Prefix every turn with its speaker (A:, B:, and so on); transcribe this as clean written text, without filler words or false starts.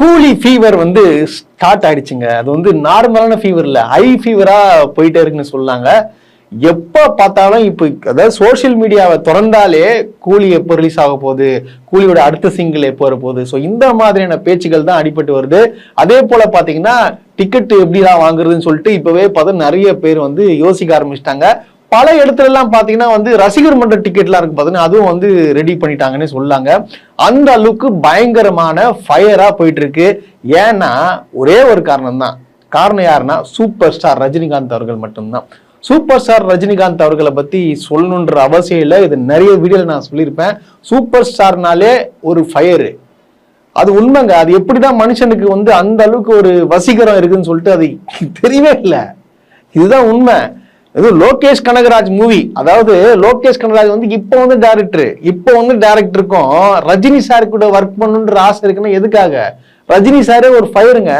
A: கூலி ஃபீவர் வந்து ஸ்டார்ட் ஆயிடுச்சுங்க. அது வந்து நார்மலான ஃபீவர் இல்ல, ஹை ஃபீவரா போயிட்டே இருக்குன்னு சொல்லாங்க. எப்ப பார்த்தாலும் இப்ப அதாவது சோசியல் மீடியாவை திறந்தாலே கூலி எப்போ ரிலீஸ் ஆக போகுது, கூலியோட அடுத்த சிங்கிள் எப்போ வர போகுது, ஸோ இந்த மாதிரியான பேச்சுகள் தான் அடிபட்டு வருது. அதே போல பாத்தீங்கன்னா டிக்கெட் எப்படிதான் வாங்குறதுன்னு சொல்லிட்டு இப்பவே பார்த்து நிறைய பேர் வந்து யோசிக்க ஆரம்பிச்சிட்டாங்க. பல இடத்துல எல்லாம் பாத்தீங்கன்னா வந்து ரசிகர் மன்ற டிக்கெட்லாம் இருக்கு பாத்தீங்கன்னா அதுவும் வந்து ரெடி பண்ணிட்டாங்கன்னு சொல்லாங்க. அந்த அளவுக்கு பயங்கரமான ஃபயரா போயிட்டு இருக்கு. ஏன்னா ஒரே ஒரு காரணம் தான். காரணம் யாருன்னா சூப்பர் ஸ்டார் ரஜினிகாந்த் அவர்கள் மட்டும்தான். சூப்பர் ஸ்டார் ரஜினிகாந்த் அவர்களை பத்தி சொல்லணுன்ற அவசியம் இல்லை, இது நிறைய வீடியோல நான் சொல்லியிருப்பேன். சூப்பர் ஸ்டார்னாலே ஒரு ஃபயரு, அது உண்மைங்க. அது எப்படிதான் மனுஷனுக்கு வந்து அந்த அளவுக்கு ஒரு வசீகரம் இருக்குன்னு சொல்லிட்டு அது தெரியவே இல்லை. இதுதான் உண்மை. இது லோகேஷ் கனகராஜ் மூவி, அதாவது லோகேஷ் கனகராஜ் வந்து இப்போ வந்து டைரக்டருக்கும் ரஜினி சார் கூட ஒர்க் பண்ணணுன்ற ஆசை இருக்குன்னா எதுக்காக? ரஜினி சாரே ஒரு ஃபயருங்க.